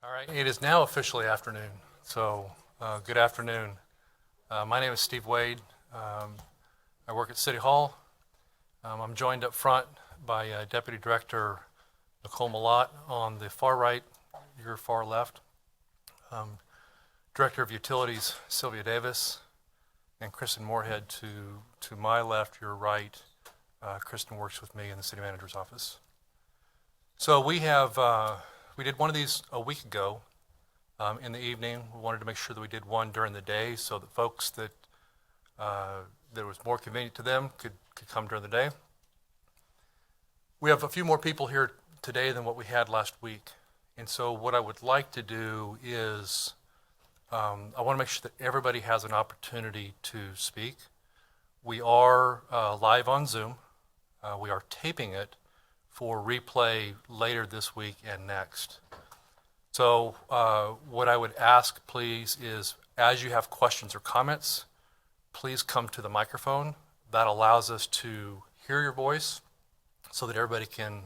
All right, it is now officially afternoon, so good afternoon. My name is Steve Wade. I work at City Hall. I'm joined up front by Deputy Director Nicole Malott on the far right, your far left. Director of Utilities Sylvia Davis, and Kristen Moorhead to my left, your right. Kristen works with me in the City Manager's office. So we did one of these a week ago in the evening. We wanted to make sure that we did one during the day so that folks that was more convenient to them could come during the day. We have a few more people here today than what we had last week. And so what I would like to do is I want to make sure that everybody has an opportunity to speak. We are live on Zoom. We are taping it for replay later this week and next. So what I would ask, please, is as you have questions or comments, please come to the microphone. That allows us to hear your voice so that everybody can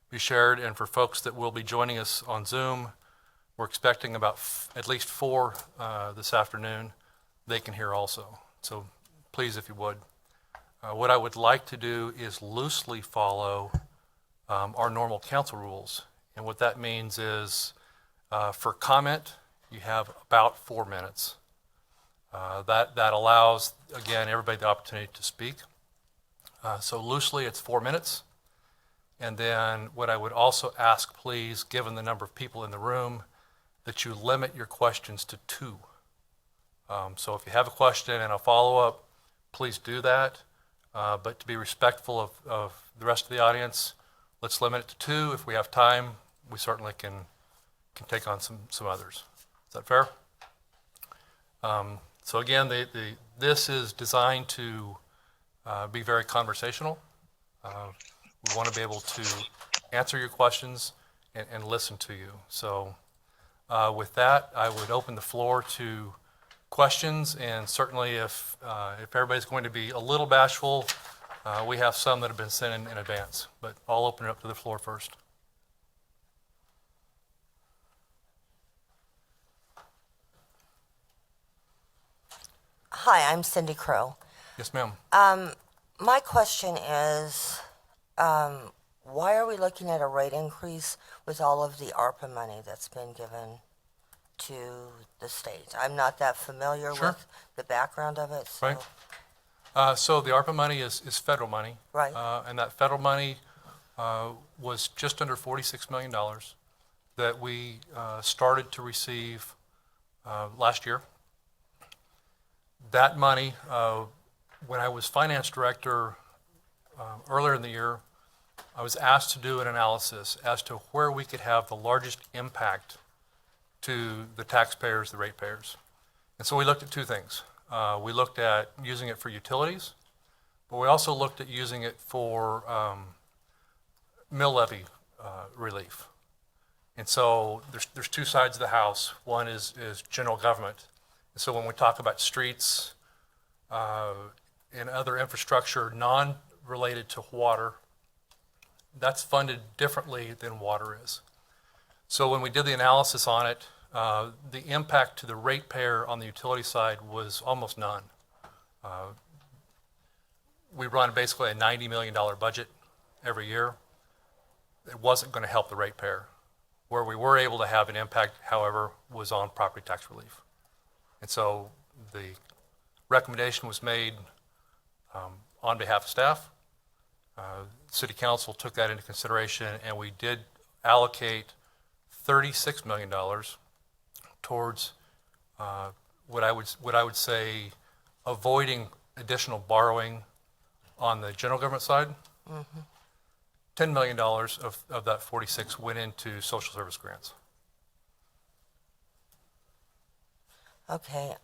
be shared. And for folks that will be joining us on Zoom, we're expecting about at least 4 this afternoon. They can hear also. So please, if you would. What I would like to do is loosely follow our normal council rules. And what that means is for comment, you have about 4 minutes. That allows, again, everybody the opportunity to speak. So loosely, it's 4 minutes. And then what I would also ask, please, given the number of people in the room, that you limit your questions to 2. So if you have a question and a follow-up, please do that. But to be respectful of the rest of the audience, let's limit it to 2. If we have time, we certainly can take on some others. Is that fair? So again, this is designed to be very conversational. We want to be able to answer your questions and listen to you. So with that, I would open the floor to questions, and certainly if everybody's going to be a little bashful, we have some that have been sent in advance, but I'll open it up to the floor first. Hi, I'm Cindy Crow. Yes, ma'am. My question is, why are we looking at a rate increase with all of the ARPA money that's been given to the state? I'm not that familiar Sure. with the background of it. So. Right. So the ARPA money is federal money. Right. And that federal money was just under $46 million that we started to receive last year. That money, when I was finance director earlier in the year, I was asked to do an analysis as to where we could have the largest impact to the taxpayers, the ratepayers. And so we looked at 2 things. We looked at using it for utilities, but we also looked at using it for mill levy relief. And so there's 2 sides of the house. One is general government. And so when we talk about streets and other infrastructure non-related to water, that's funded differently than water is. So when we did the analysis on it, the impact to the ratepayer on the utility side was almost none. We run basically a $90 million budget every year. It wasn't going to help the ratepayer. Where we were able to have an impact, however, was on property tax relief. And so the recommendation was made on behalf of staff. City Council took that into consideration, and we did allocate $36 million towards what I would say avoiding additional borrowing on the general government side. Mm-hmm. $10 million of that 46 went into social service grants. Okay.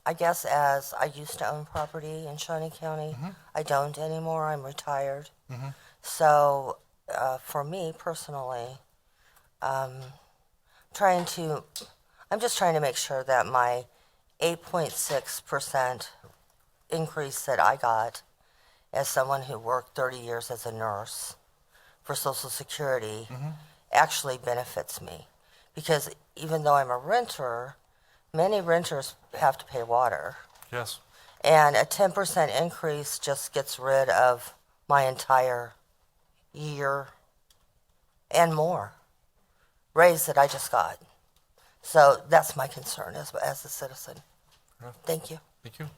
I guess as I used to own property in Shawnee County, Mm-hmm. I don't anymore. I'm retired. Mm-hmm. So for me personally, I'm just trying to make sure that my 8.6% increase that I got as someone who worked 30 years as a nurse for Social Security actually benefits me. Because even though I'm a renter, many renters have to pay water. Yes. And a 10% increase just gets rid of my entire year and more raise that I just got. So that's my concern as a citizen. Yeah. Thank you. Thank you.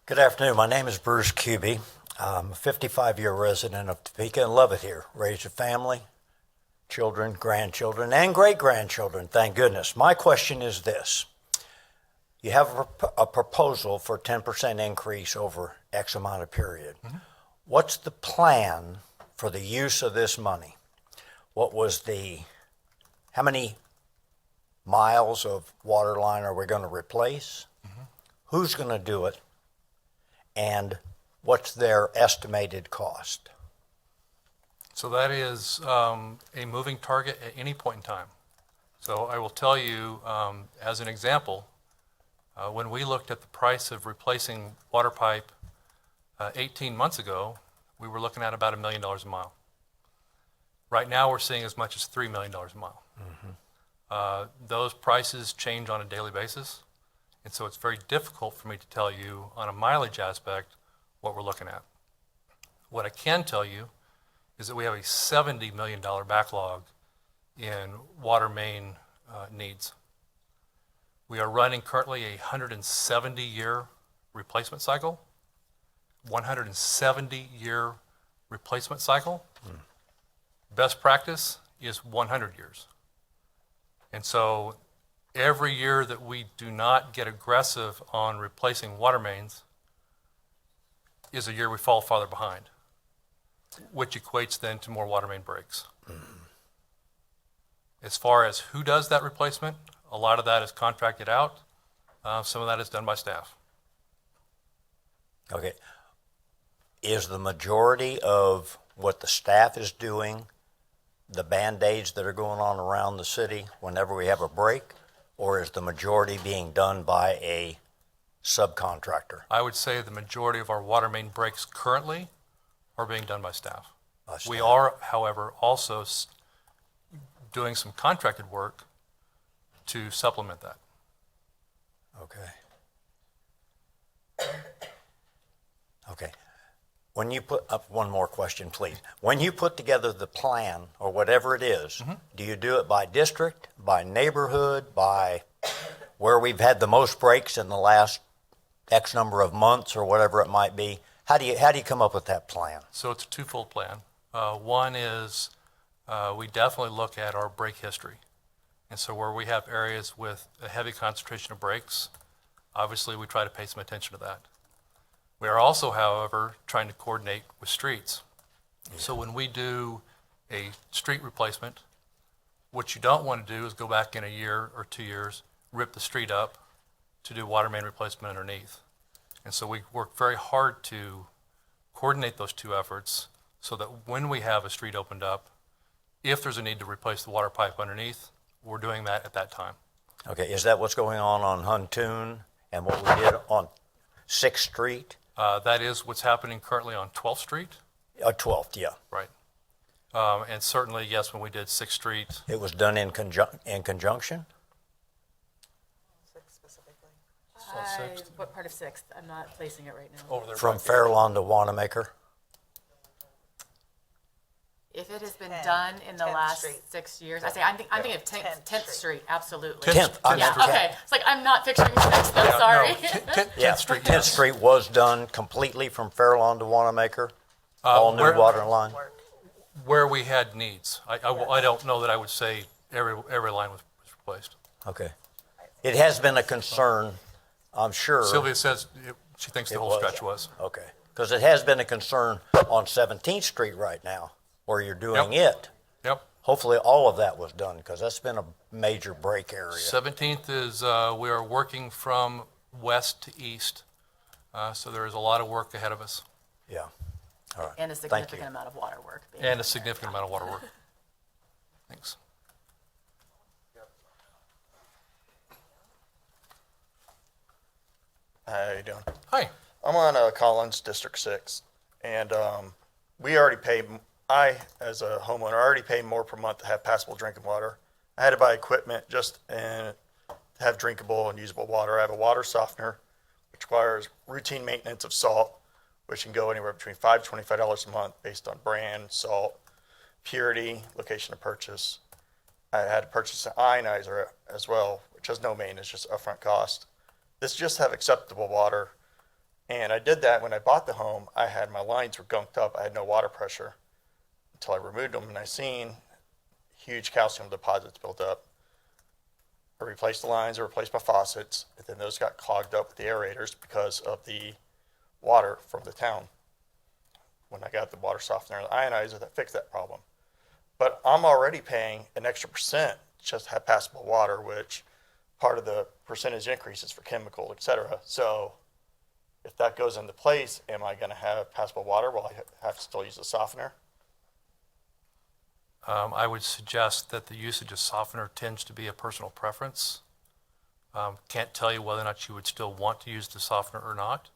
Good afternoon. My name is Bruce Kuby. I'm a 55-year resident of Topeka and love it here. Raised a family, children, grandchildren, and great-grandchildren, thank goodness. My question is this. You have a proposal for a 10% increase over X amount of period. Mm-hmm. What's the plan for the use of this money? How many miles of water line are we going to replace? Mm-hmm. Who's going to do it? And what's their estimated cost? So that is a moving target at any point in time. So I will tell you, as an example, when we looked at the price of replacing water pipe 18 months ago, we were looking at about $1 million a mile. Right now, we're seeing as much as $3 million a mile. Mm-hmm. Those prices change on a daily basis, and so it's very difficult for me to tell you on a mileage aspect what we're looking at. What I can tell you is that we have a $70 million backlog in water main needs. We are running currently a 170-year replacement cycle. 170-year replacement cycle. Best practice is 100 years. And so every year that we do not get aggressive on replacing water mains is a year we fall farther behind, which equates then to more water main breaks. As far as who does that replacement, a lot of that is contracted out. Some of that is done by staff. Okay. Is the majority of what the staff is doing the Band-Aids that are going on around the city whenever we have a break, or is the majority being done by a subcontractor? I would say the majority of our water main breaks currently are being done by staff. We are, however, also doing some contracted work to supplement that. Okay. Okay. When you put up one more question, please. When you put together the plan or whatever it is, mm-hmm. do you do it by district, by neighborhood, by where we've had the most breaks in the last X number of months or whatever it might be? How do you come up with that plan? So it's a twofold plan. One is we definitely look at our break history. And so where we have areas with a heavy concentration of breaks, obviously we try to pay some attention to that. We are also, however, trying to coordinate with streets. Yeah. So when we do a street replacement, what you don't want to do is go back in a year or 2 years, rip the street up to do water main replacement underneath. And so we work very hard to coordinate those two efforts so that when we have a street opened up, if there's a need to replace the water pipe underneath, we're doing that at that time. Okay, is that what's going on Huntoon and what we did on 6th Street? That is what's happening currently on 12th Street. 12th, yeah. Right. And certainly, yes, when we did 6th Street. It was done in conjunction? 6th specifically. What part of 6th? I'm not placing it right now. Over there. From Fairlawn to Wanamaker? If it has been done in the last Street. 6 years, I'm thinking of 10th Street, absolutely. 10th. Yeah, okay. It's like I'm not picturing 6th, though, sorry. No, 10th Street. 10th Street was done completely from Fairlawn to Wanamaker? All new water line? Where we had needs. I don't know that I would say every line was replaced. Okay. It has been a concern, I'm sure. Sylvia says she thinks the whole stretch was. Okay. Because it has been a concern on 17th Street right now, where you're doing it. Yep. Hopefully all of that was done, because that's been a major break area. 17th is, we are working from west to east, so there is a lot of work ahead of us. Yeah. All right. And a significant amount of water work. And a significant amount of water work. Thanks. How you doing? Hi. I'm on Collins, District 6. And we already pay, I, as a homeowner, already pay more per month to have passable drinking water. I had to buy equipment just to have drinkable and usable water. I have a water softener, which requires routine maintenance of salt, which can go anywhere between $5 to $25 a month based on brand, salt, purity, location of purchase. I had to purchase an ionizer as well, which has no maintenance, just upfront cost. This just have acceptable water. And I did that when I bought the home. I had my lines were gunked up. I had no water pressure until I removed them, and I seen huge calcium deposits built up. I replaced the lines, I replaced my faucets, and then those got clogged up with the aerators because of the water from the town. When I got the water softener and the ionizer, that fixed that problem. But I'm already paying an extra percent just to have passable water, which part of the percentage increase is for chemical, et cetera. So if that goes into place, am I going to have passable water while I have to still use a softener? I would suggest that the usage of softener tends to be a personal preference. Can't tell you whether or not you would still want to use the softener or not.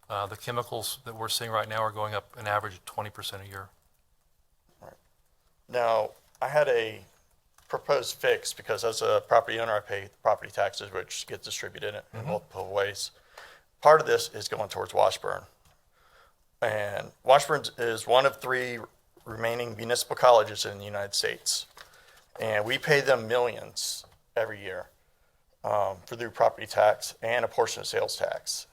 The chemicals that we're seeing right now are going up an average of 20% a year. Now, I had a proposed fix because as a property owner, I pay property taxes, which get distributed in multiple ways. Part of this is going towards Washburn. And Washburn is one of 3 remaining municipal colleges in the United States. And we pay them millions every year for their property tax and a portion of sales tax.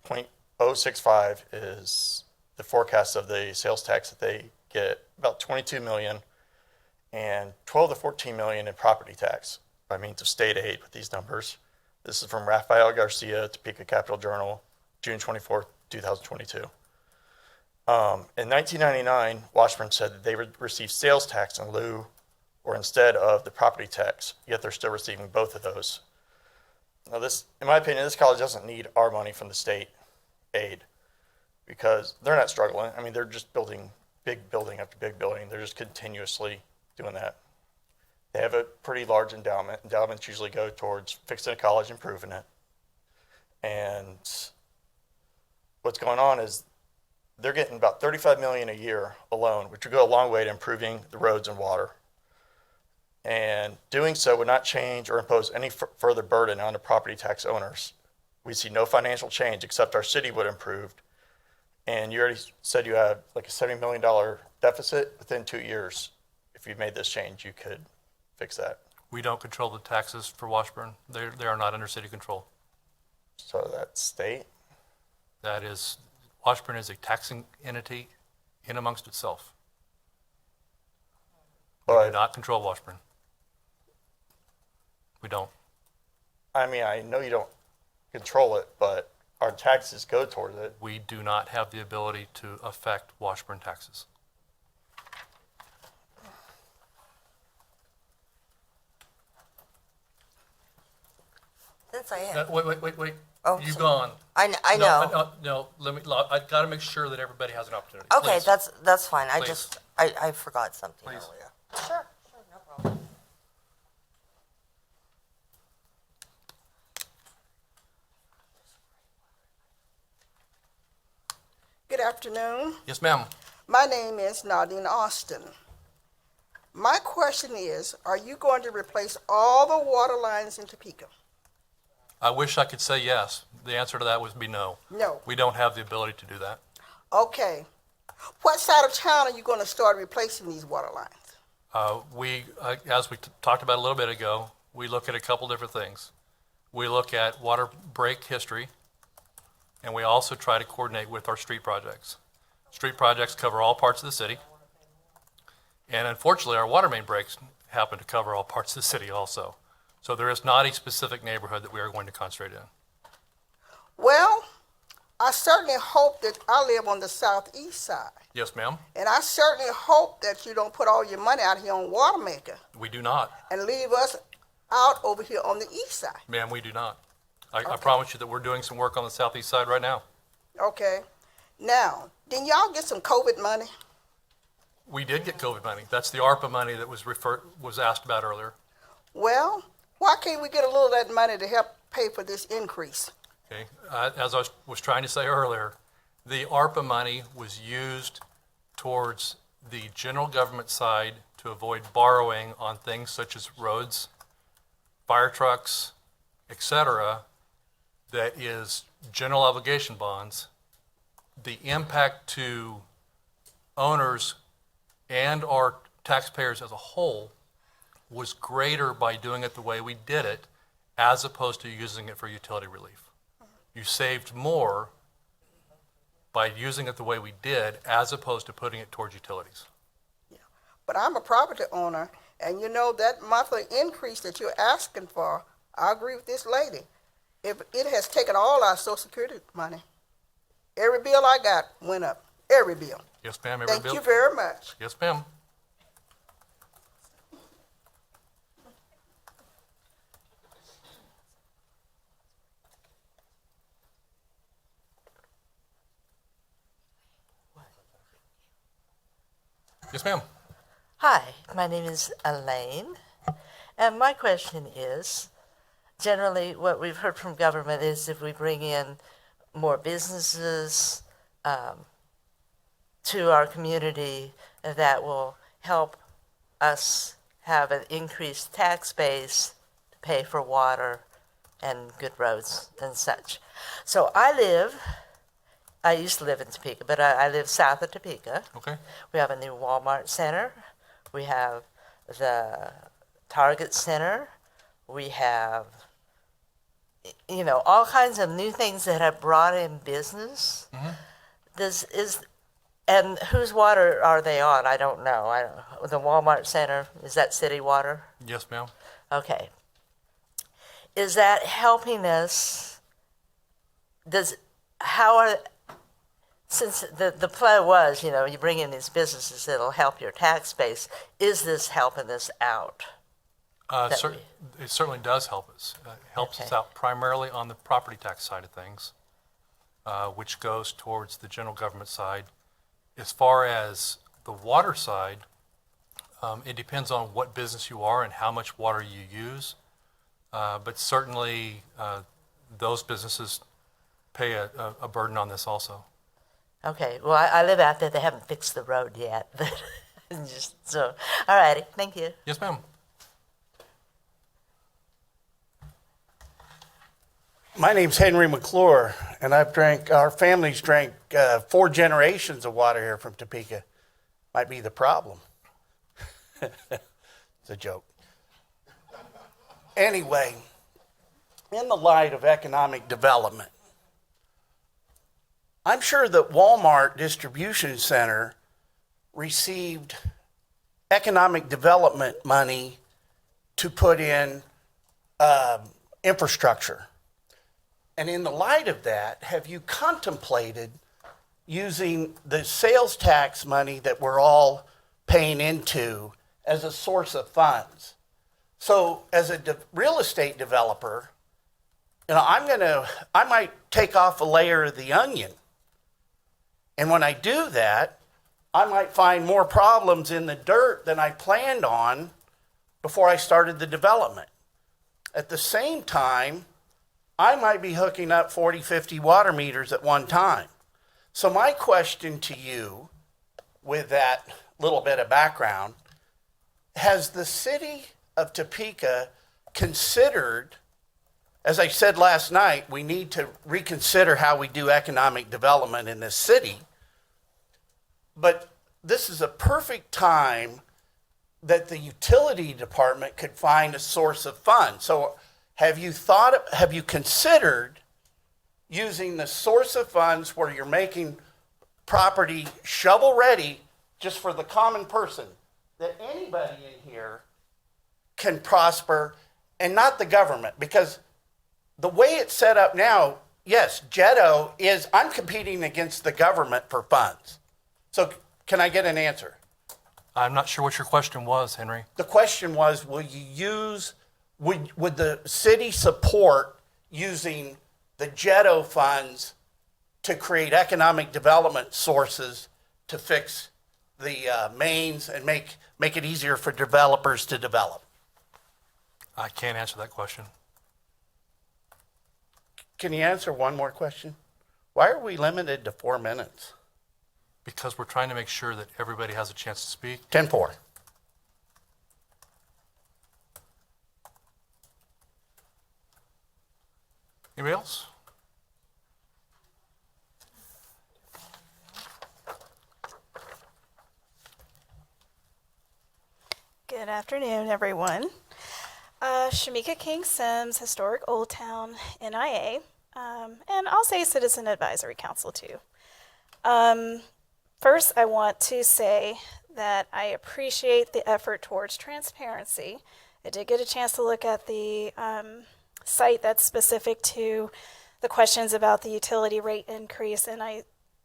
0.065 is the forecast of the sales tax that they get, about 22 million, and 12 to 14 million in property tax by means of state aid with these numbers. This is from Rafael Garcia, Topeka Capital Journal, June 24th, 2022. In 1999, Washburn said that they would receive sales tax in lieu or instead of the property tax, yet they're still receiving both of those. Now this, in my opinion, this college doesn't need our money from the state aid because they're not struggling. I mean, they're just building big building after big building. They're just continuously doing that. They have a pretty large endowment. Endowments usually go towards fixing a college, improving it. And what's going on is they're getting about $35 million a year alone, which would go a long way to improving the roads and water. And doing so would not change or impose any further burden on the property tax owners. We see no financial change except our city would improve. And you already said you have like a $70 million deficit within 2 years. If you made this change, you could fix that. We don't control the taxes for Washburn. They are not under city control. So that's state. That is, Washburn is a taxing entity in amongst itself. We do But not control Washburn. We don't. I mean, I know you don't control it, but our taxes go towards it. We do not have the ability to affect Washburn taxes. Since I have, Wait. Oh, You sorry. gone. I know. No, I got to make sure that everybody has an opportunity. Okay, Please. that's fine. Please. I forgot something Please. earlier. Sure, no problem. Good afternoon. Yes, ma'am. My name is Nadine Austin. My question is, are you going to replace all the water lines in Topeka? I wish I could say yes. The answer to that would be no. No. We don't have the ability to do that. Okay. What side of town are you going to start replacing these water lines? As we talked about a little bit ago, we look at a couple different things. We look at water break history, and we also try to coordinate with our street projects. Street projects cover all parts of the city, and unfortunately, our water main breaks happen to cover all parts of the city also. So there is not a specific neighborhood that we are going to concentrate in. Well, I certainly hope that I live on the southeast side, Yes, ma'am? and I certainly hope that you don't put all your money out here on Watermaker We do not. and leave us out over here on the east side. Ma'am, we do not. I promise you that we're doing some work on the southeast side right now. Okay. Now, didn't y'all get some COVID money? We did get COVID money. That's the ARPA money that was asked about earlier. Well, why can't we get a little of that money to help pay for this increase? Okay, as I was trying to say earlier, The ARPA money was used towards the general government side to avoid borrowing on things such as roads, fire trucks, et cetera, that is general obligation bonds. The impact to owners and our taxpayers as a whole was greater by doing it the way we did it as opposed to using it for utility relief. You saved more by using it the way we did as opposed to putting it towards utilities. But I'm a property owner, and you know that monthly increase that you're asking for, I agree with this lady. If it has taken all our social security money. Every bill I got went up, every bill. Yes, ma'am, every Thank bill? you very much. Yes, ma'am. Yes, ma'am. Hi, my name is Elaine, and my question is, generally what we've heard from government is if we bring in more businesses to our community, that will help us have an increased tax base to pay for water and good roads and such. So I used to live in Topeka, but I live south of Topeka. Okay. We have a new Walmart center. We have the Target Center. We have, all kinds of new things that have brought in business. And whose water are they on? I don't know. The Walmart Center, is that city water? Yes, ma'am. Okay. Is that helping us? Since the play was, you bring in these businesses that'll help your tax base, is this helping us out? It certainly does help us. It helps us Okay. out primarily on the property tax side of things, which goes towards the general government side. As far as the water side, it depends on what business you are and how much water you use. But certainly, those businesrises pay a burden on this also. Okay, well, I live out there. They haven't fixed the road yet. All righty, thank you. Yes, ma'am. My name's Henry McClure, and our family's drank 4 generations of water here from Topeka. Might be the problem. It's a joke. Anyway, in the light of economic development, I'm sure that Walmart Distribution Center received economic development money to put in infrastructure. And in the light of that, have you contemplated using the sales tax money that we're all paying into as a source of funds? So as a real estate developer, I might take off a layer of the onion. And when I do that, I might find more problems in the dirt than I planned on before I started the development. At the same time, I might be hooking up 40, 50 water meters at one time. So my question to you, with that little bit of background, has the city of Topeka considered, as I said last night, we need to reconsider how we do economic development in this city. But this is a perfect time that the utility department could find a source of funds. So have you considered using the source of funds where you're making property shovel ready just for the common person, that anybody in here can prosper and not the government? Because the way it's set up now, yes, JETO I'm competing against the government for funds. So can I get an answer? I'm not sure what your question was, Henry. The question was, would the city support using the JETO funds to create economic development sources to fix the mains and make it easier for developers to develop? I can't answer that question. Can you answer one more question? Why are we limited to 4 minutes? Because we're trying to make sure that everybody has a chance to speak. 10-4. Anybody else? Good afternoon, everyone. Shamika King Sims, Historic Old Town, NIA, and I'll say Citizen Advisory Council too. First, I want to say that I appreciate the effort towards transparency. I did get a chance to look at the site that's specific to the questions about the utility rate increase, and I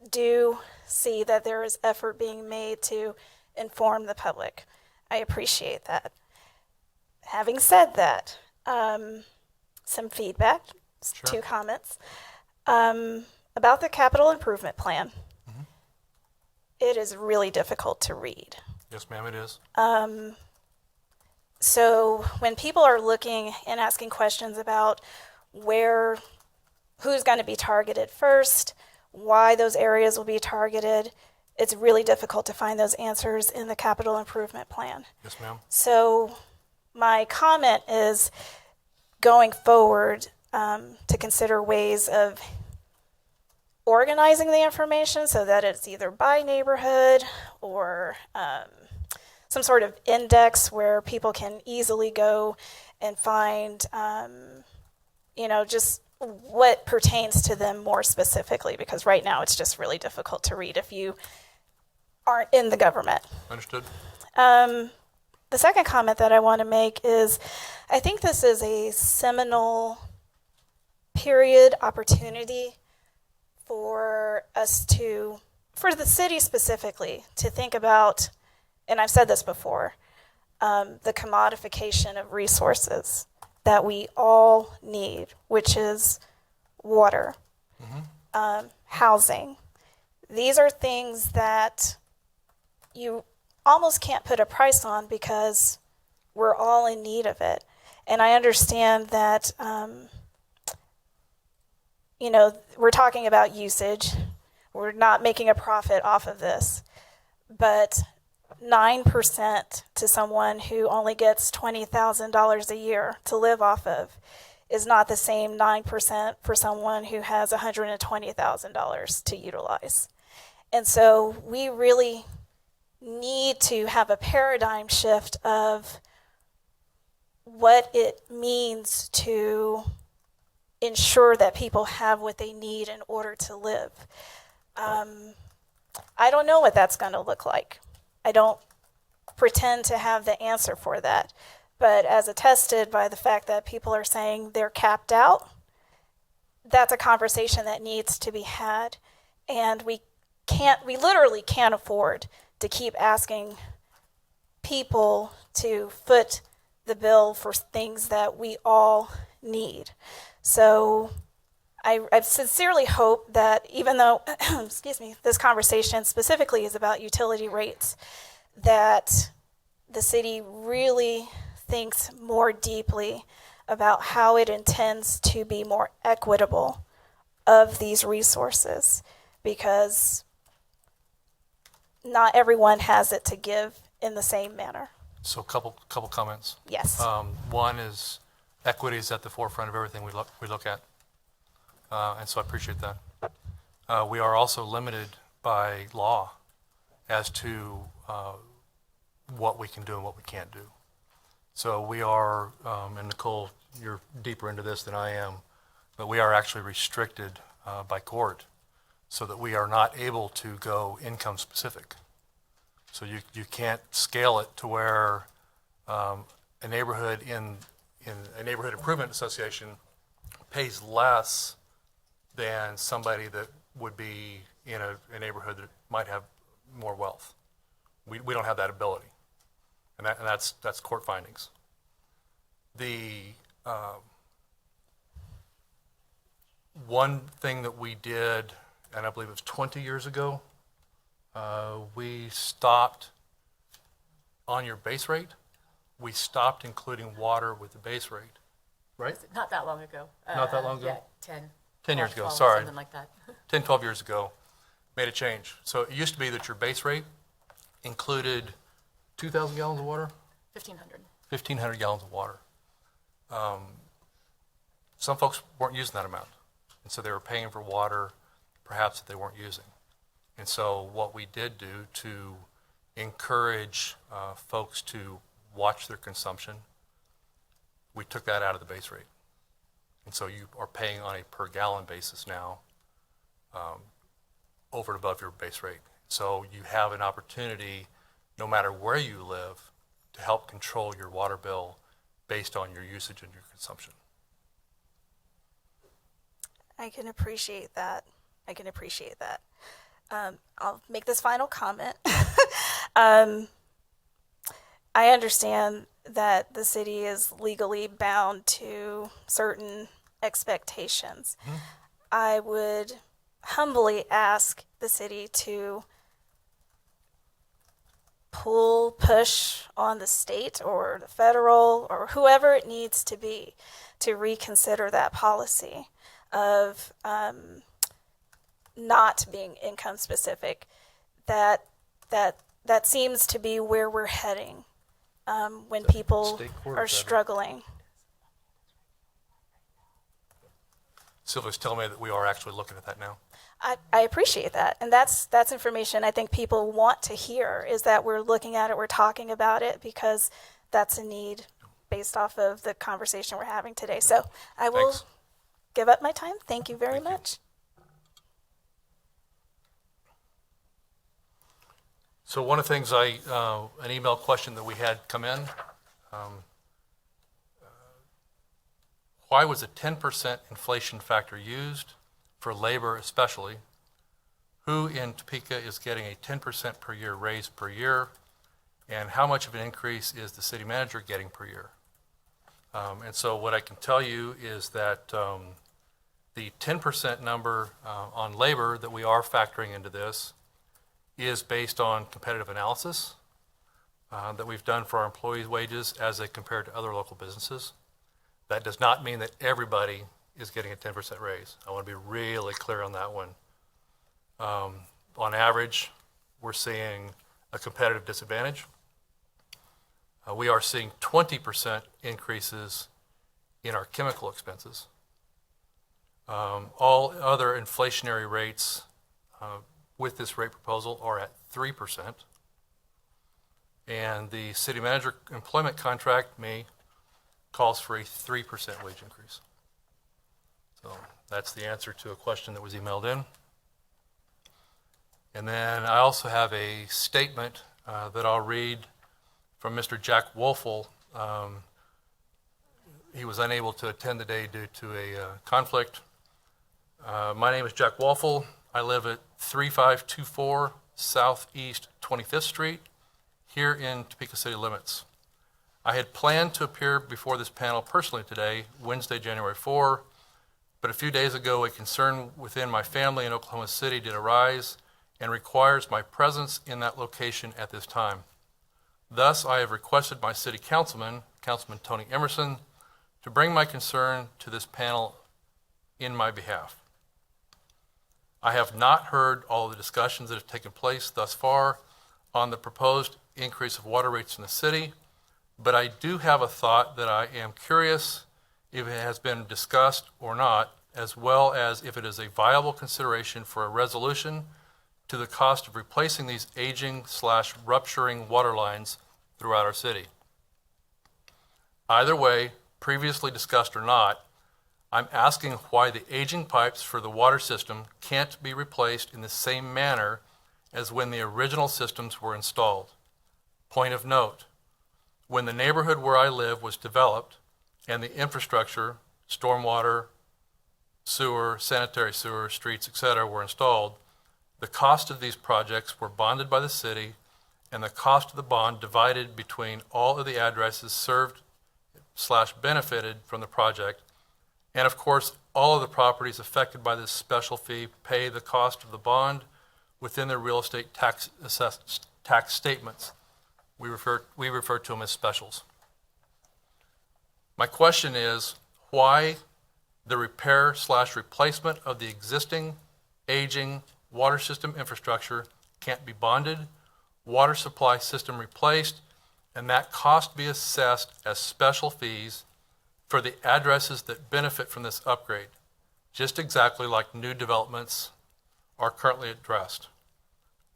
do see that there is effort being made to inform the public. I appreciate that. Having said that, some feedback, Sure. 2 comments. About the capital improvement plan. It is really difficult to read. Yes, ma'am, it is. So when people are looking and asking questions about who's going to be targeted first, why those areas will be targeted, it's really difficult to find those answers in the capital improvement plan. Yes, ma'am. So my comment is going forward to consider ways of organizing the information so that it's either by neighborhood or some sort of index where people can easily go and find, just what pertains to them more specifically, because right now it's just really difficult to read if you aren't in the government. Understood? The second comment that I want to make is I think this is a seminal period opportunity for the city specifically, to think about, and I've said this before, the commodification of resources that we all need, which is water, housing. These are things that you almost can't put a price on because we're all in need of it. And I understand that, we're talking about usage. We're not making a profit off of this. But 9% to someone who only gets $20,000 a year to live off of is not the same 9% for someone who has $120,000 to utilize. And so we really need to have a paradigm shift of what it means to ensure that people have what they need in order to live. I don't know what that's going to look like. I don't pretend to have the answer for that. But as attested by the fact that people are saying they're capped out, that's a conversation that needs to be had. And we literally can't afford to keep asking people to foot the bill for things that we all need. So I sincerely hope that even though, this conversation specifically is about utility rates, that the city really thinks more deeply about how it intends to be more equitable of these resources, because not everyone has it to give in the same manner. So couple comments. Yes. One is equity is at the forefront of everything we look at. And so I appreciate that. We are also limited by law as to what we can do and what we can't do. So we are, and Nicole, you're deeper into this than I am, but we are actually restricted by court so that we are not able to go income specific. So you can't scale it to where a neighborhood in a neighborhood improvement association pays less than somebody that would be in a neighborhood that might have more wealth. We don't have that ability, and that's court findings. The one thing that we did, and I believe it was 20 years ago, we stopped on your base rate. We stopped including water with the base rate, right? Not that long ago. Not that long ago? Yeah, 10. 10 years ago, 12, sorry. Something like that. 10, 12 years ago, made a change. So it used to be that your base rate included 2,000 gallons of water, 1,500. 1,500 gallons of water. Some folks weren't using that amount, and so they were paying for water perhaps that they weren't using. And so what we did do to encourage folks to watch their consumption, we took that out of the base rate. And so you are paying on a per gallon basis now over and above your base rate. So you have an opportunity, no matter where you live, to help control your water bill based on your usage and your consumption. I can appreciate that. I'll make this final comment. I understand that the city is legally bound to certain expectations. I would humbly ask the city to push on the state or the federal or whoever it needs to be to reconsider that policy of not being income specific. That seems to be where we're heading when people state court or are federal? struggling. Sylvia's telling me that we are actually looking at that now. I appreciate that, and that's information I think people want to hear, is that we're looking at it, we're talking about it, because that's a need based off of the conversation we're having today. So I will Thanks. give up my time. Thank you very much. So one of the things an email question that we had come in, why was a 10% inflation factor used for labor especially? Who in Topeka is getting a 10% per year raise per year? And how much of an increase is the city manager getting per year? And so what I can tell you is that the 10% number on labor that we are factoring into this is based on competitive analysis that we've done for our employees' wages as they compare to other local businesses. That does not mean that everybody is getting a 10% raise. I want to be really clear on that one. On average, we're seeing a competitive disadvantage. We are seeing 20% increases in our chemical expenses. All other inflationary rates with this rate proposal are at 3%. And the city manager employment contract, calls for a 3% wage increase. So that's the answer to a question that was emailed in. And then I also have a statement that I'll read from Mr. Jack Wolfel. He was unable to attend today due to a conflict. My name is Jack Wolfel. I live at 3524 Southeast 25th Street, here in Topeka city limits. I had planned to appear before this panel personally today, Wednesday, January 4, but a few days ago, a concern within my family in Oklahoma City did arise and requires my presence in that location at this time. Thus, I have requested my city councilman, Councilman Tony Emerson, to bring my concern to this panel in my behalf. I have not heard all of the discussions that have taken place thus far on the proposed increase of water rates in the city, but I do have a thought that I am curious if it has been discussed or not, as well as if it is a viable consideration for a resolution to the cost of replacing these aging/rupturing water lines throughout our city. Either way, previously discussed or not, I'm asking why the aging pipes for the water system can't be replaced in the same manner as when the original systems were installed. Point of note, when the neighborhood where I live was developed and the infrastructure, stormwater, sewer, sanitary sewer, streets, etc., were installed, the cost of these projects were bonded by the city and the cost of the bond divided between all of the addresses served/benefited from the project. And of course, all of the properties affected by this special fee pay the cost of the bond within their real estate tax statements. We refer to them as specials. My question is, why the repair/replacement of the existing aging water system infrastructure can't be bonded, water supply system replaced, and that cost be assessed as special fees for the addresses that benefit from this upgrade, just exactly like new developments are currently addressed.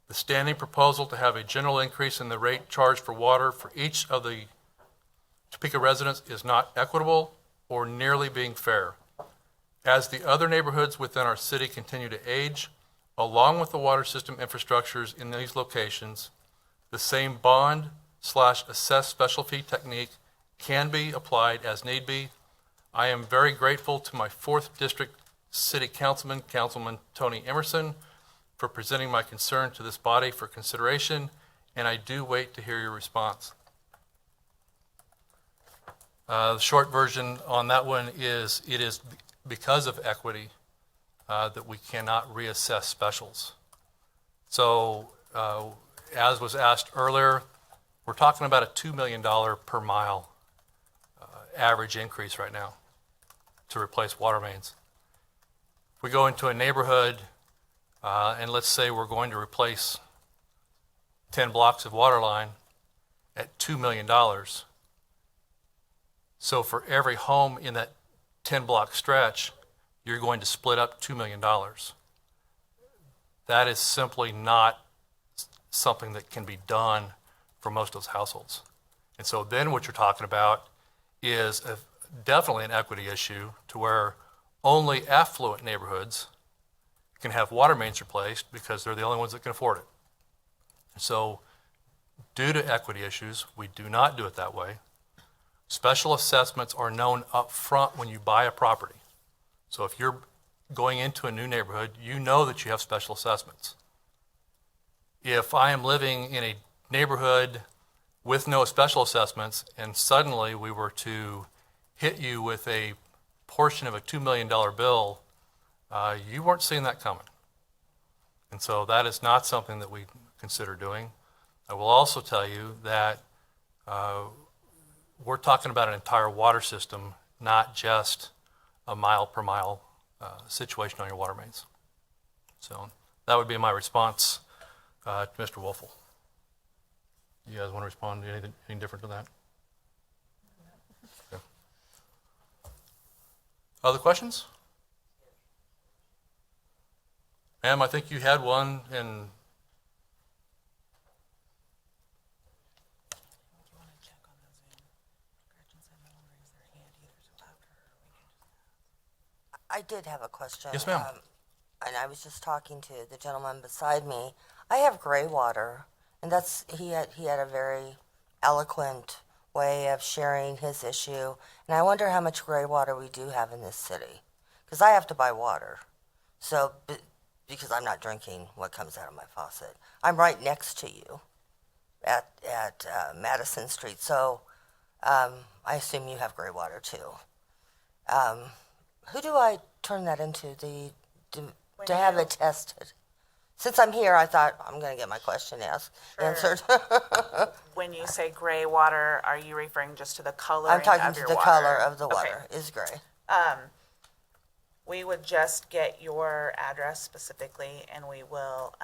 The standing proposal to have a general increase in the rate charged for water for each of the Topeka residents is not equitable or nearly being fair. As the other neighborhoods within our city continue to age, along with the water system infrastructures in these locations, the same bond/assess special fee technique can be applied as need be. I am very grateful to my 4th District City Councilman, Councilman Tony Emerson, for presenting my concern to this body for consideration, and I do wait to hear your response. The short version on that one is it is because of equity that we cannot reassess specials. So as was asked earlier, we're talking about a $2 million per mile average increase right now to replace water mains. If we go into a neighborhood and let's say we're going to replace 10 blocks of water line at $2 million. So for every home in that 10 block stretch, you're going to split up $2 million. That is simply not something that can be done for most of those households. And so then what you're talking about is definitely an equity issue to where only affluent neighborhoods can have water mains replaced because they're the only ones that can afford it. So due to equity issues, we do not do it that way. Special assessments are known up front when you buy a property. So if you're going into a new neighborhood, you know that you have special assessments. If I am living in a neighborhood with no special assessments and suddenly we were to hit you with a portion of a $2 million bill, you weren't seeing that coming. And so that is not something that we consider doing. I will also tell you that we're talking about an entire water system, not just a mile per mile situation on your water mains. So that would be my response to Mr. Wolfel. You guys want to respond to anything different to that? Okay. Other questions? Ma'am, I think you had one in. I did have a question. Yes, ma'am. And I was just talking to the gentleman beside me. I have gray water, and he had a very eloquent way of sharing his issue. And I wonder how much gray water we do have in this city, because I have to buy water. So because I'm not drinking what comes out of my faucet, I'm right next to you at Madison Street. So I assume you have gray water too. Who do I turn that into to have it tested? Since I'm here, I thought I'm going to get my question answered. When you say gray water, are you referring just to the coloring I'm talking of to your the water? color of the Okay. water is gray. We would just get your address specifically, and we will,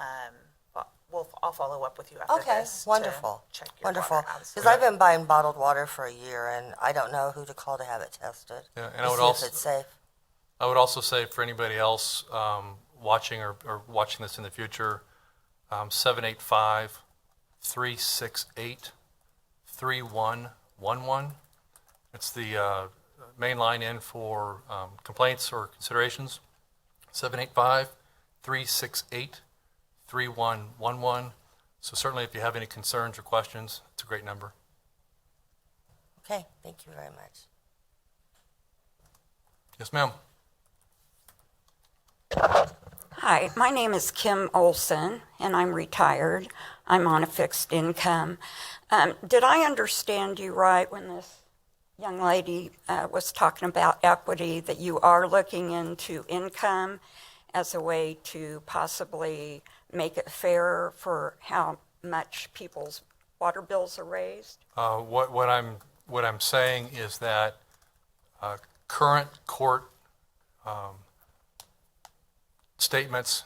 I'll follow up with you after Okay, this. to wonderful. check your Wonderful. water, Because absolutely. I've been buying bottled water for a year, and I don't know who to call to have it tested. Yeah, and to I would see also if it's safe. I would also say for anybody else watching or watching this in the future, 785-368-3111. It's the main line in for complaints or considerations. 785-368-3111. So certainly if you have any concerns or questions, it's a great number. Okay, thank you very much. Yes, ma'am. Hi, my name is Kim Olson, and I'm retired. I'm on a fixed income. Did I understand you right when this young lady was talking about equity, that you are looking into income as a way to possibly make it fairer for how much people's water bills are raised? What I'm saying is that current court statements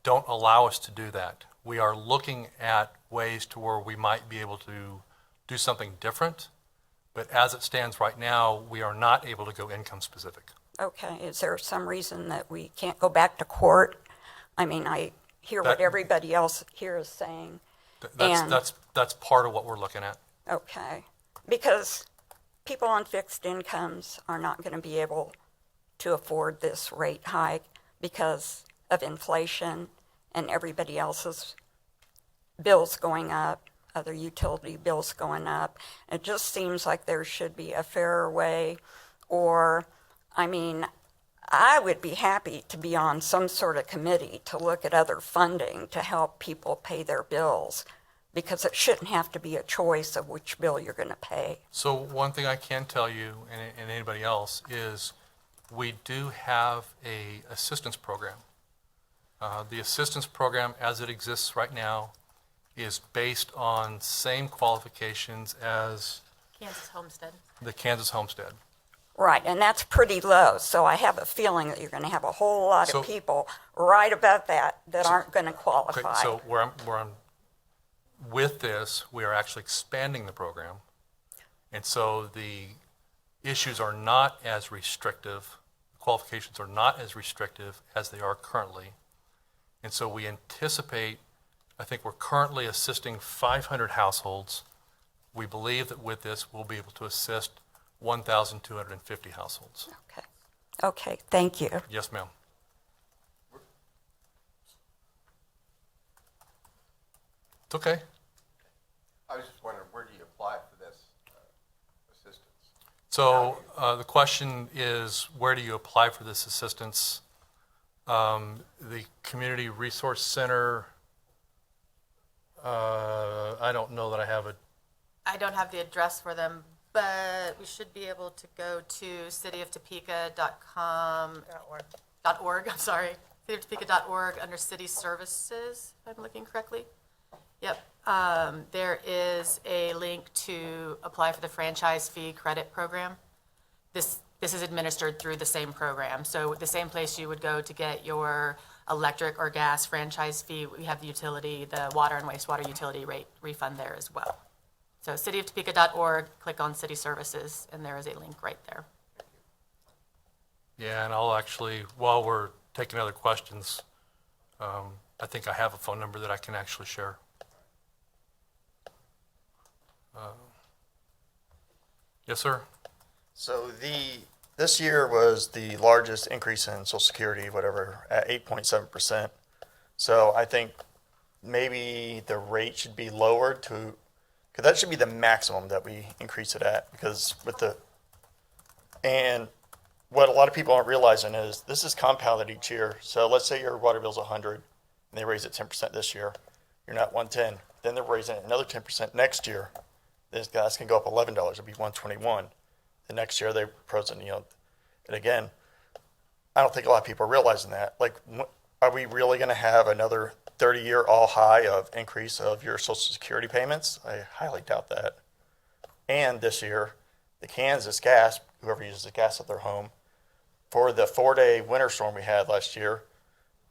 don't allow us to do that. We are looking at ways to where we might be able to do something different, but as it stands right now, we are not able to go income specific. Okay, is there some reason that we can't go back to court? I mean, I hear what That- everybody else here is saying. And- That's part of what we're looking at. Okay, because people on fixed incomes are not going to be able to afford this rate hike because of inflation and everybody else's bills going up, other utility bills going up. It just seems like there should be a fairer way, or, I mean, I would be happy to be on some sort of committee to look at other funding to help people pay their bills, because it shouldn't have to be a choice of which bill you're going to pay. So one thing I can tell you, and anybody else, is we do have a assistance program. The assistance program as it exists right now is based on same qualifications as Kansas Homestead. the Kansas Homestead. Right, and that's pretty low, so I have a feeling that you're going to have a whole lot So- of people right above that aren't going to Okay, qualify. so where I'm with this, we are actually expanding the program. And so the issues are not as restrictive, qualifications are not as restrictive as they are currently. And so we anticipate, I think we're currently assisting 500 households. We believe that with this, we'll be able to assist 1,250 households. Okay, thank you. Yes, ma'am. It's okay. I was just wondering, where do you apply for this assistance? So the question is, where do you apply for this assistance? The Community Resource Center, I don't know that I have a, I don't have the address for them, but we should be able to go to cityoftopeka.com. .org, I'm sorry. cityoftopeka.org under city services, if I'm looking correctly. Yep. There is a link to apply for the franchise fee credit program. This is administered through the same program. So the same place you would go to get your electric or gas franchise fee, we have the utility, the water and wastewater utility rate refund there as well. So cityoftopeka.org, click on city services, and there is a link right there. yeah, and I'll actually, while we're taking other questions, I think I have a phone number that I can actually share. Yes, sir? So this year was the largest increase in Social Security, whatever, at 8.7%. So I think maybe the rate should be lowered to, because that should be the maximum that we increase it at, because and what a lot of people aren't realizing is this is compounded each year. So let's say your water bill's 100 and they raise it 10% this year. You're not 110. Then they're raising it another 10% next year. That's going to go up $11. It'll be 121. The next year they're proposing, and again, I don't think a lot of people are realizing that. Like, are we really going to have another 30-year all high of increase of your Social Security payments? I highly doubt that. And this year, the Kansas Gas, whoever uses the gas at their home, for the 4-day winter storm we had last year,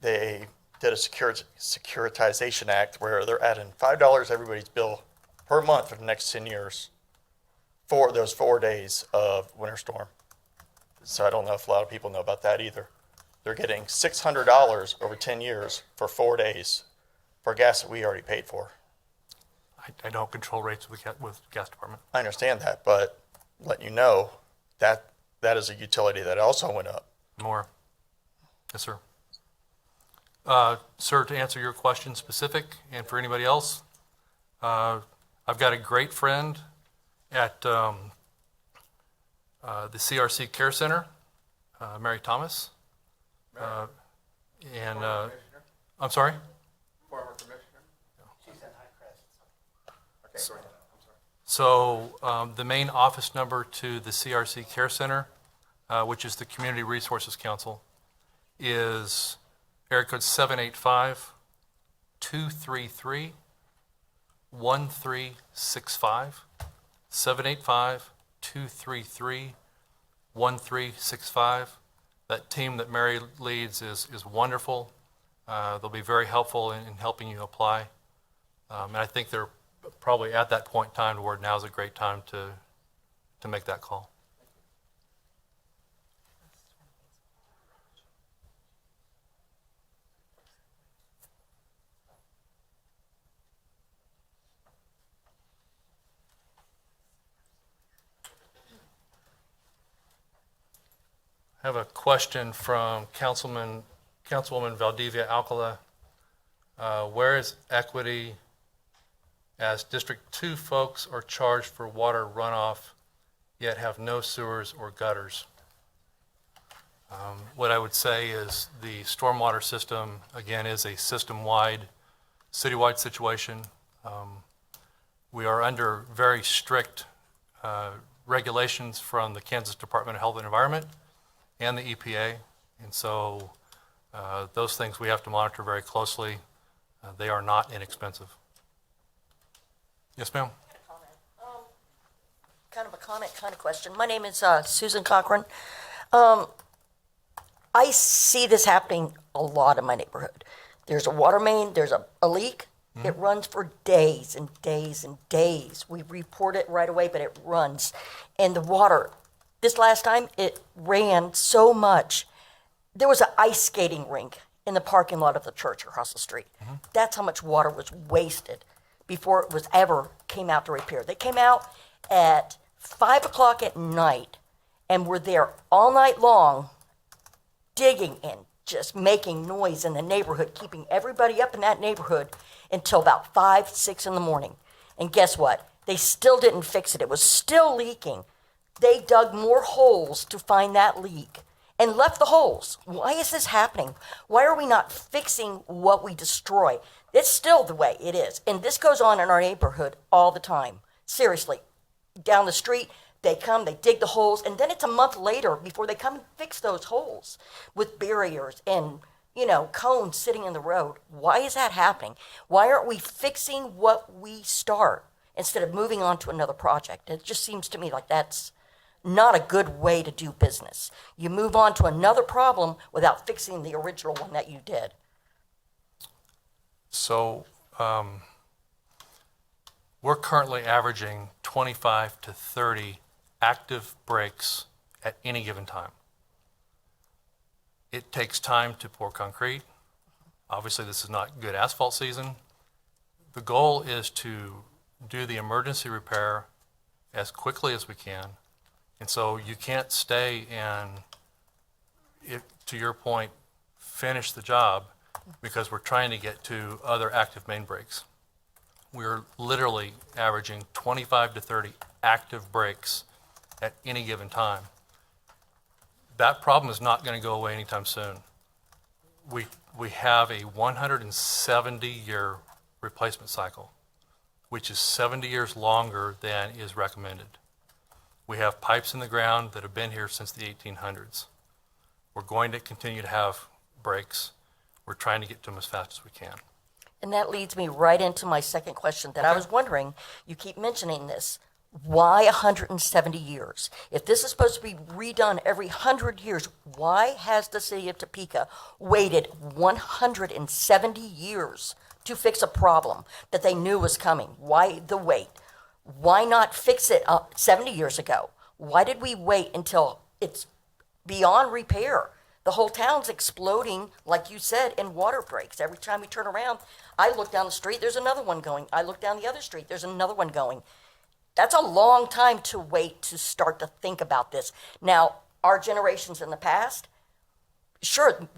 they did a securitization act where they're adding $5 everybody's bill per month for the next 10 years for those 4 days of winter storm. So I don't know if a lot of people know about that either. They're getting $600 over 10 years for 4 days for gas that we already paid for. I don't control rates with the gas department. I understand that, but letting you know that is a utility that also went up. More. Yes, sir. Sir, to answer your question specific, and for anybody else, I've got a great friend at the CRC Care Center, Mary Thomas. I'm sorry? Former commissioner? She's in Highcrest. Okay, go ahead. I'm sorry. So the main office number to the CRC Care Center, which is the Community Resources Council, is area code 785-233-1365. 785-233-1365. That team that Mary leads is wonderful. They'll be very helpful in helping you apply. And I think they're probably at that point in time where now is a great time to make that call. I have a question from Councilwoman Valdivia Alcala. Where is equity as District 2 folks are charged for water runoff, yet have no sewers or gutters? What I would say is the stormwater system, again, is a system-wide, citywide situation. We are under very strict regulations from the Kansas Department of Health and Environment and the EPA, and so those things we have to monitor very closely. They are not inexpensive. Yes, ma'am? Kind of a comment, kind of question. My name is Susan Cochran. I see this happening a lot in my neighborhood. There's a water main, there's a leak. Mm-hmm. It runs for days and days and days. We report it right away, but it runs. And the water, this last time, it ran so much. There was an ice skating rink in the parking lot of the church across the street. Mm-hmm. That's how much water was wasted before it was ever came out to repair. They came out at 5 o'clock at night and were there all night long digging and just making noise in the neighborhood, keeping everybody up in that neighborhood until about 5, 6 in the morning. And guess what? They still didn't fix it. It was still leaking. They dug more holes to find that leak and left the holes. Why is this happening? Why are we not fixing what we destroy? It's still the way it is. And this goes on in our neighborhood all the time. Seriously. Down the street, they come, they dig the holes, and then it's a month later before they come and fix those holes with barriers and, cones sitting in the road. Why is that happening? Why aren't we fixing what we start instead of moving on to another project? It just seems to me like that's not a good way to do business. You move on to another problem without fixing the original one that you did. So we're currently averaging 25 to 30 active breaks at any given time. It takes time to pour concrete. Obviously, this is not good asphalt season. The goal is to do the emergency repair as quickly as we can. And so you can't stay and, to your point, finish the job because we're trying to get to other active main breaks. We're literally averaging 25 to 30 active breaks at any given time. That problem is not going to go away anytime soon. We have a 170-year replacement cycle, which is 70 years longer than is recommended. We have pipes in the ground that have been here since the 1800s. We're going to continue to have breaks. We're trying to get to them as fast as we can. And that leads me right into my second question that I was wondering. You keep mentioning this. Why 170 years? If this is supposed to be redone every 100 years, why has the city of Topeka waited 170 years to fix a problem that they knew was coming? Why the wait? Why not fix it 70 years ago? Why did we wait until it's beyond repair? The whole town's exploding, like you said, in water breaks. Every time we turn around, I look down the street, there's another one going. I look down the other street, there's another one going. That's a long time to wait to start to think about this. Now, our generations in the past, sure,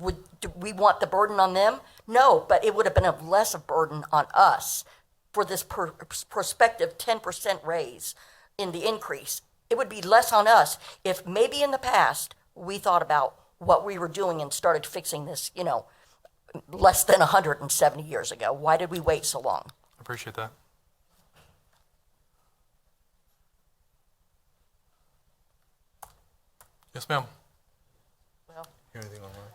do we want the burden on them? No, but it would have been a less of burden on us for this prospective 10% raise in the increase. It would be less on us if maybe in the past we thought about what we were doing and started fixing this, less than 170 years ago. Why did we wait so long? I appreciate that. Yes, ma'am. Well, Hear anything online?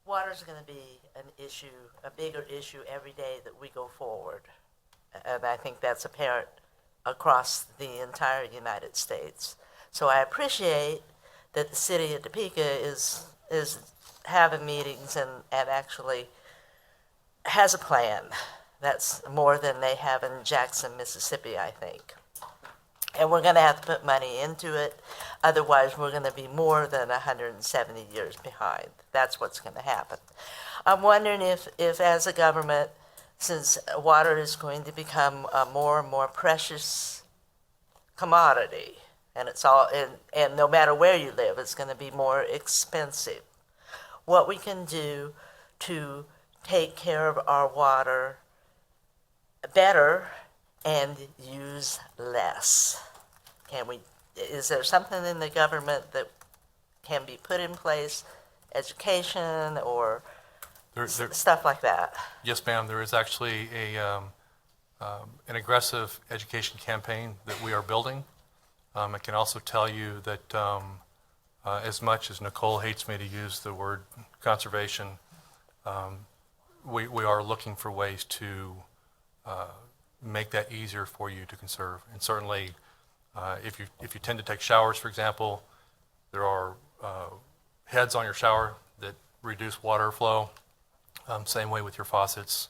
water's going to be an issue, a bigger issue every day that we go forward. And I think that's apparent across the entire United States. So I appreciate that the city of Topeka is having meetings and actually has a plan. That's more than they have in Jackson, Mississippi, I think. And we're going to have to put money into it. Otherwise, we're going to be more than 170 years behind. That's what's going to happen. I'm wondering if as a government, since water is going to become a more and more precious commodity, and it's all, and no matter where you live, it's going to be more expensive, what we can do to take care of our water better and use less. Is there something in the government that can be put in place, education or stuff like that? Yes, ma'am. There is actually an aggressive education campaign that we are building. I can also tell you that as much as Nicole hates me to use the word conservation, we are looking for ways to make that easier for you to conserve. And certainly, if you tend to take showers, for example, there are heads on your shower that reduce water flow. Same way with your faucets.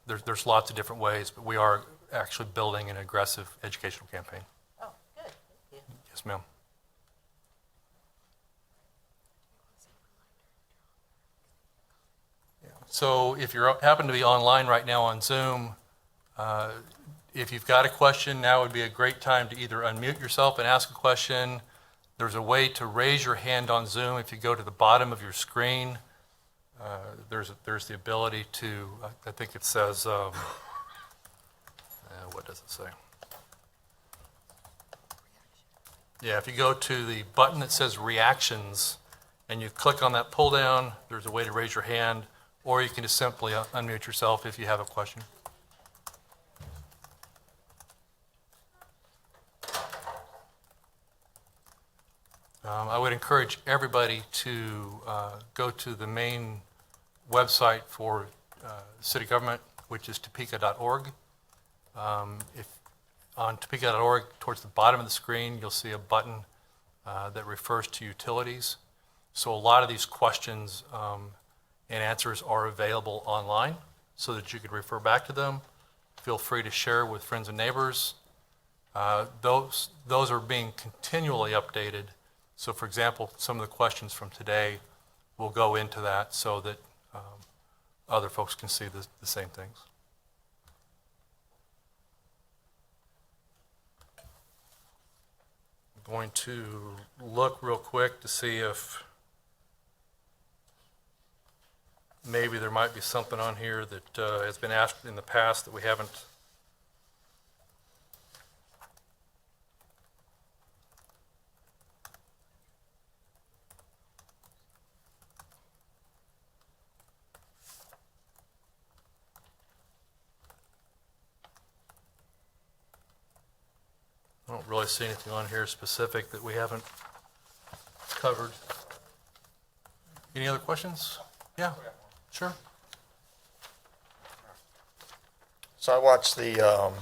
There's lots of different ways, but we are actually building an aggressive educational campaign. Oh, good. Thank you. Yes, ma'am. So if you happen to be online right now on Zoom, if you've got a question, now would be a great time to either unmute yourself and ask a question. There's a way to raise your hand on Zoom. If you go to the bottom of your screen, there's the ability to, I think it says, what does it say? Yeah, if you go to the button that says reactions and you click on that pull down, there's a way to raise your hand, or you can just simply unmute yourself if you have a question. I would encourage everybody to go to the main website for city government, which is topeka.org. If on topeka.org, towards the bottom of the screen, you'll see a button that refers to utilities. So a lot of these questions and answers are available online so that you can refer back to them. Feel free to share with friends and neighbors. Those are being continually updated. So for example, some of the questions from today will go into that so that other folks can see the same things. I'm going to look real quick to see if maybe there might be something on here that has been asked in the past that we haven't. I don't really see anything on here specific that we haven't covered. Any other questions? Yeah, sure. So I watched the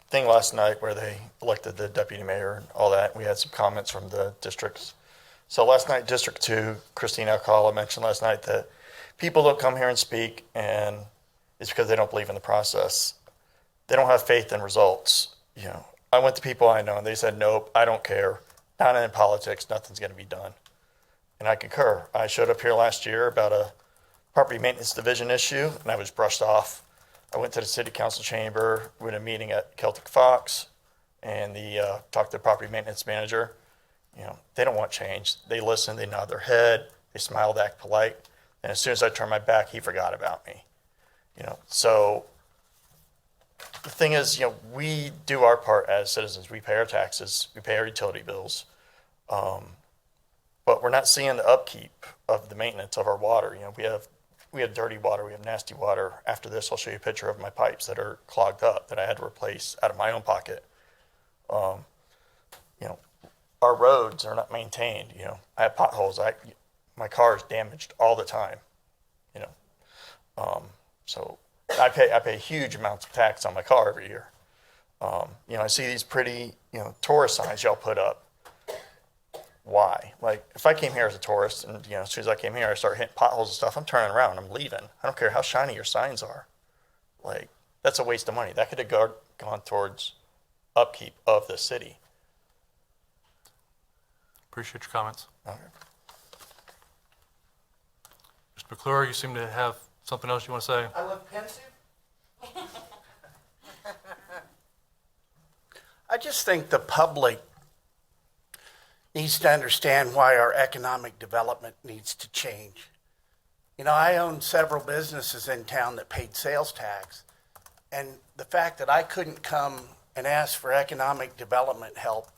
thing last night where they elected the deputy mayor and all that. We had some comments from the districts. So last night, District 2, Christine Alcala mentioned last night that people don't come here and speak, and it's because they don't believe in the process. They don't have faith in results. You know, I went to people I know, and they said, nope, I don't care. Not in politics, nothing's going to be done. And I concur. I showed up here last year about a property maintenance division issue, and I was brushed off. I went to the city council chamber, we had a meeting at Celtic Fox, and talked to the property maintenance manager. You know, they don't want change. They listen, they nod their head, they smile, they act polite. And as soon as I turned my back, he forgot about me. You know, so the thing is, you know, we do our part as citizens. We pay our taxes, we pay our utility bills, but we're not seeing the upkeep of the maintenance of our water. You know, we have dirty water, we have nasty water. After this, I'll show you a picture of my pipes that are clogged up that I had to replace out of my own pocket. You know, our roads are not maintained. You know, I have potholes. My car is damaged all the time. You know, so I pay huge amounts of tax on my car every year. You know, I see these pretty, you know, tourist signs y'all put up. why? Like, if I came here as a tourist and, you know, as soon as I came here, I start hitting potholes and stuff, I'm turning around, I'm leaving. I don't care how shiny your signs are. Like, that's a waste of money. That could have gone towards upkeep of the city. Appreciate your comments. Okay. Mr. McClure, you seem to have something else you want to say? I look pensive. I just think the public needs to understand why our economic development needs to change. You know, I own several businesses in town that paid sales tax, and the fact that I couldn't come and ask for economic development help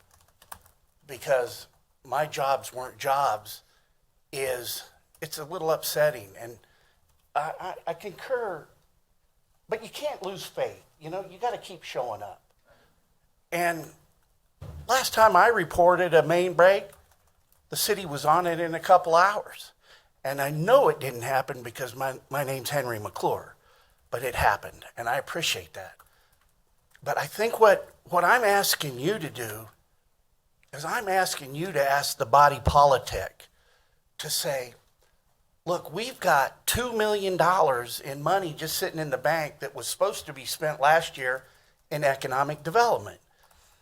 because my jobs weren't jobs it's a little upsetting. And I concur, but you can't lose faith. You know, you got to keep showing up. And last time I reported a main break, the city was on it in a couple hours. And I know it didn't happen because my name's Henry McClure, but it happened, and I appreciate that. But I think what I'm asking you to do is I'm asking you to ask the body politic to say, look, we've got $2 million in money just sitting in the bank that was supposed to be spent last year in economic development.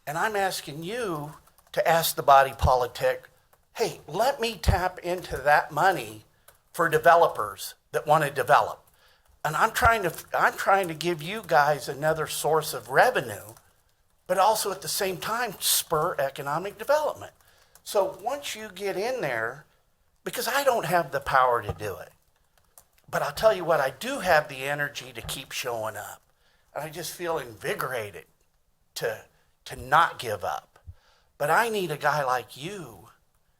And I'm asking you to ask the body politic, hey, let me tap into that money for developers that want to develop. And I'm trying to give you guys another source of revenue, but also at the same time spur economic development. So once you get in there, because I don't have the power to do it, but I'll tell you what, I do have the energy to keep showing up. And I just feel invigorated to not give up. But I need a guy like you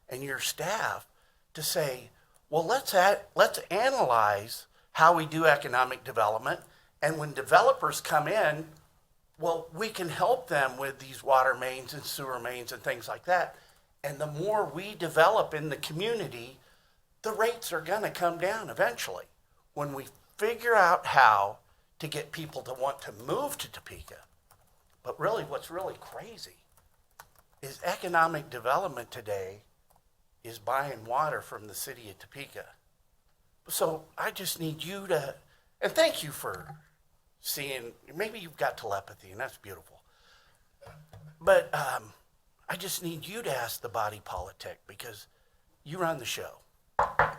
and your staff to say, well, let's analyze how we do economic development. And when developers come in, well, we can help them with these water mains and sewer mains and things like that. And the more we develop in the community, the rates are going to come down eventually. When we figure out how to get people to want to move to Topeka. But really, what's really crazy is economic development today is buying water from the city of Topeka. So I just need you to, and thank you for seeing, maybe you've got telepathy, and that's beautiful. But I just need you to ask the body politic because you run the show.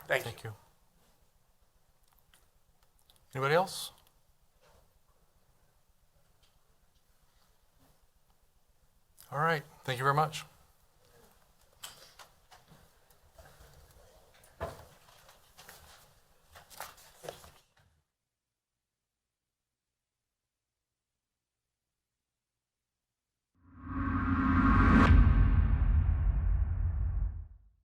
Thank you. Anybody else? All right. Thank you very much.